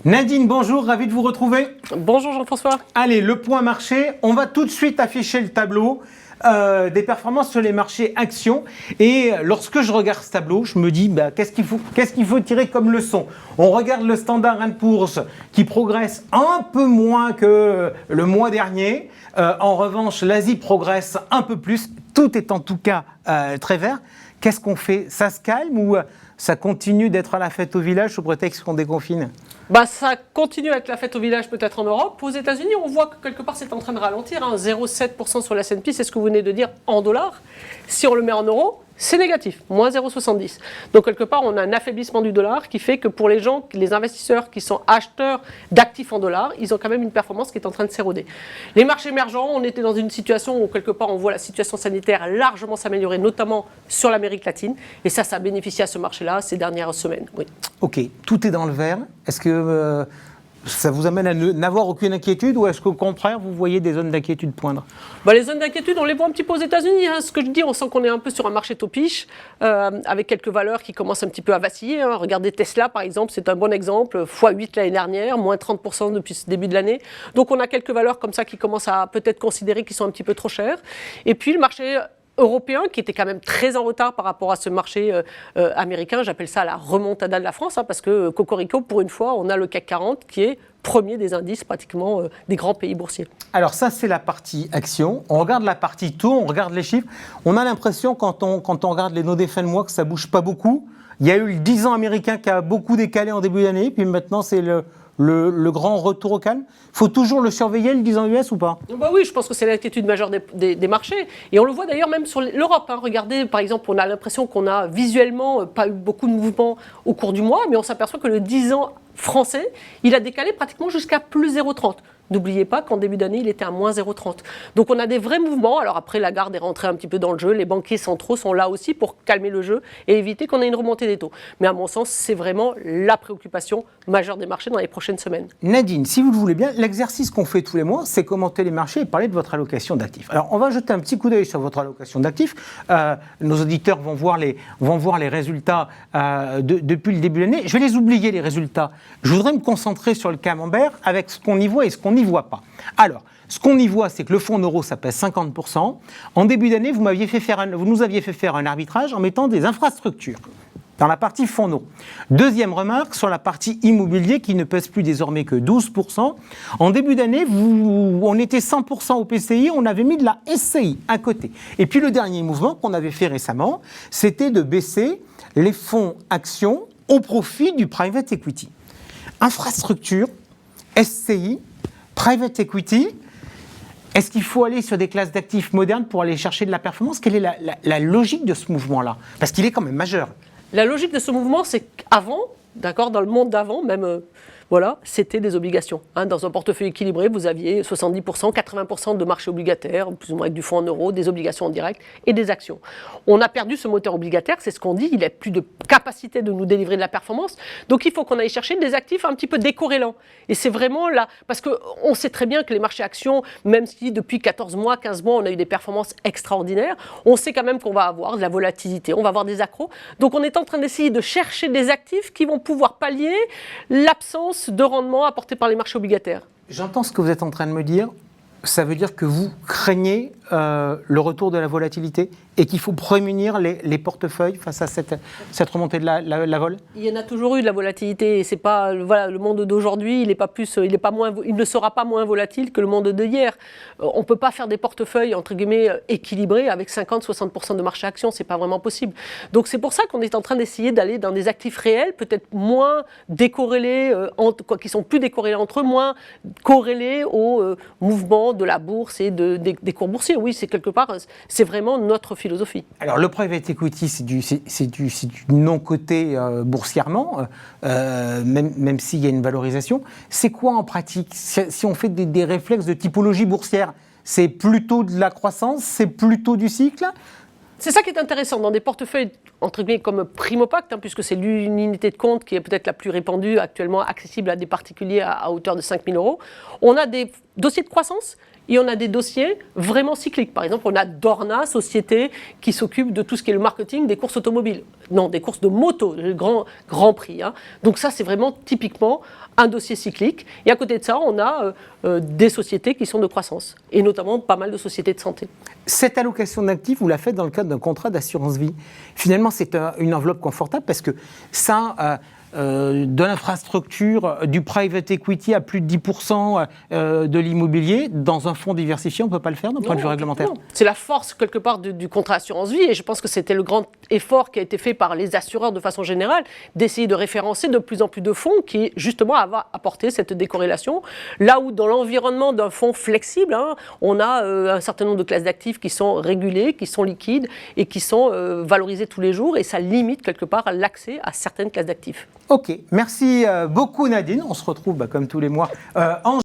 Nadine, bonjour, ravi de vous retrouver. Bonjour Jean-François. Allez, le point marché, on va tout de suite afficher le tableau des performances sur les marchés actions. Et lorsque je regarde ce tableau, je me dis, qu'est-ce qu'il faut tirer comme leçon? On regarde le Standard & Poor's qui progresse un peu moins que le mois dernier. En revanche, l'Asie progresse un peu plus. Tout est en tout cas très vert. Qu'est-ce qu'on fait? Ça se calme ou ça continue d'être à la fête au village sous prétexte qu'on déconfine? Ça continue à être la fête au village peut-être en Europe. Aux États-Unis, on voit que quelque part c'est en train de ralentir. 0,7% sur la S&P, c'est ce que vous venez de dire en dollars. Si on le met en euros, c'est négatif, moins 0,70. Donc quelque part, on a un affaiblissement du dollar qui fait que pour les gens, les investisseurs qui sont acheteurs d'actifs en dollars, ils ont quand même une performance qui est en train de s'éroder. Les marchés émergents, on était dans une situation où quelque part on voit la situation sanitaire largement s'améliorer, notamment sur l'Amérique latine. Et ça a bénéficié à ce marché-là ces dernières semaines. Oui. Ok, tout est dans le vert. Est-ce que ça vous amène à n'avoir aucune inquiétude ou est-ce qu'au contraire, vous voyez des zones d'inquiétude poindre? Les zones d'inquiétude, on les voit un petit peu aux États-Unis. Ce que je dis, on sent qu'on est un peu sur un marché topiche, avec quelques valeurs qui commencent un petit peu à vaciller. Regardez Tesla, par exemple, c'est un bon exemple. x8 l'année dernière, moins 30% depuis ce début de l'année. Donc on a quelques valeurs comme ça qui commencent à peut-être considérer qu'ils sont un petit peu trop chères. Et puis le marché européen, qui était quand même très en retard par rapport à ce marché américain. J'appelle ça la remontada de la France, parce que cocorico, pour une fois, on a le CAC 40 qui est premier des indices pratiquement des grands pays boursiers. Alors ça, c'est la partie action. On regarde la partie taux, on regarde les chiffres. On a l'impression, quand on regarde les no fin de mois, que ça ne bouge pas beaucoup. Il y a eu le 10 ans américain qui a beaucoup décalé en début d'année, puis maintenant, c'est le grand retour au calme. Il faut toujours le surveiller, le 10 ans US ou pas? Oui, je pense que c'est l'inquiétude majeure des marchés. Et on le voit d'ailleurs même sur l'Europe. Regardez, par exemple, on a l'impression qu'on n'a visuellement pas eu beaucoup de mouvements au cours du mois, mais on s'aperçoit que le 10 ans français, il a décalé pratiquement jusqu'à plus 0,30. N'oubliez pas qu'en début d'année, il était à moins 0,30. Donc on a des vrais mouvements. Alors après, Lagarde est rentrée un petit peu dans le jeu. Les banquiers centraux sont là aussi pour calmer le jeu et éviter qu'on ait une remontée des taux. Mais à mon sens, c'est vraiment la préoccupation majeure des marchés dans les prochaines semaines. Nadine, si vous le voulez bien, l'exercice qu'on fait tous les mois, c'est commenter les marchés et parler de votre allocation d'actifs. Alors on va jeter un petit coup d'œil sur votre allocation d'actifs. Nos auditeurs vont voir les résultats depuis le début de l'année. Je vais les oublier, les résultats. Je voudrais me concentrer sur le camembert avec ce qu'on y voit et ce qu'on n'y voit pas. Alors, ce qu'on y voit, c'est que le fonds en euros, ça pèse 50%. En début d'année, vous nous aviez fait faire un arbitrage en mettant des infrastructures dans la partie fonds en euros. Deuxième remarque, sur la partie immobilier, qui ne pèse plus désormais que 12%. En début d'année, on était 100% au PCI, on avait mis de la SCI à côté. Et puis le dernier mouvement qu'on avait fait récemment, c'était de baisser les fonds actions au profit du private equity. Infrastructure, SCI, private equity, est-ce qu'il faut aller sur des classes d'actifs modernes pour aller chercher de la performance? Quelle est la logique de ce mouvement-là? Parce qu'il est quand même majeur. La logique de ce mouvement, c'est qu'avant, dans le monde d'avant, même, c'était des obligations. Dans un portefeuille équilibré, vous aviez 70%, 80% de marché obligataire, plus ou moins avec du fonds en euros, des obligations en direct et des actions. On a perdu ce moteur obligataire, c'est ce qu'on dit, il n'a plus de capacité de nous délivrer de la performance. Donc il faut qu'on aille chercher des actifs un petit peu décorrélants. Et c'est vraiment là, parce qu'on sait très bien que les marchés actions, même si depuis 14 mois, 15 mois, on a eu des performances extraordinaires, on sait quand même qu'on va avoir de la volatilité, on va avoir des accros. Donc on est en train d'essayer de chercher des actifs qui vont pouvoir pallier l'absence de rendement apporté par les marchés obligataires. J'entends ce que vous êtes en train de me dire. Ça veut dire que vous craignez le retour de la volatilité et qu'il faut prémunir les portefeuilles face à cette remontée de la vol? Il y en a toujours eu de la volatilité et c'est pas le monde d'aujourd'hui, il ne sera pas moins volatile que le monde d'hier. On peut pas faire des portefeuilles entre guillemets équilibrés avec 50-60% de marché action, c'est pas vraiment possible. Donc c'est pour ça qu'on est en train d'essayer d'aller dans des actifs réels, peut-être moins décorrélés, qui sont plus décorrélés entre eux, moins corrélés aux mouvements de la bourse et des cours boursiers. Oui, c'est quelque part, c'est vraiment notre philosophie. Alors le private equity, c'est du non-coté boursièrement, même s'il y a une valorisation. C'est quoi en pratique? Si on fait des réflexes de typologie boursière, c'est plutôt de la croissance, c'est plutôt du cycle? C'est ça qui est intéressant dans des portefeuilles entre guillemets comme Primopact, puisque c'est l'unité de compte qui est peut-être la plus répandue actuellement, accessible à des particuliers à hauteur de 5 000 €. On a des dossiers de croissance et on a des dossiers vraiment cycliques. Par exemple, on a Dorna, société qui s'occupe de tout ce qui est le marketing des courses automobiles. Non, des courses de moto, le grand prix. Hein. Donc ça, c'est vraiment typiquement un dossier cyclique. Et à côté de ça, on a des sociétés qui sont de croissance, et notamment pas mal de sociétés de santé. Cette allocation d'actifs, vous la faites dans le cadre d'un contrat d'assurance vie. Finalement, c'est une enveloppe confortable parce que ça... de l'infrastructure, du private equity à plus de 10% de l'immobilier, dans un fonds diversifié, on ne peut pas le faire d'un point de vue réglementaire. Non. C'est la force quelque part du contrat assurance vie, et je pense que c'était le grand effort qui a été fait par les assureurs de façon générale, d'essayer de référencer de plus en plus de fonds qui justement va apporter cette décorrélation, là où dans l'environnement d'un fonds flexible, hein, on a un certain nombre de classes d'actifs qui sont régulées, qui sont liquides et qui sont valorisées tous les jours, et ça limite quelque part l'accès à certaines classes d'actifs. Ok, merci beaucoup Nadine. On se retrouve comme tous les mois en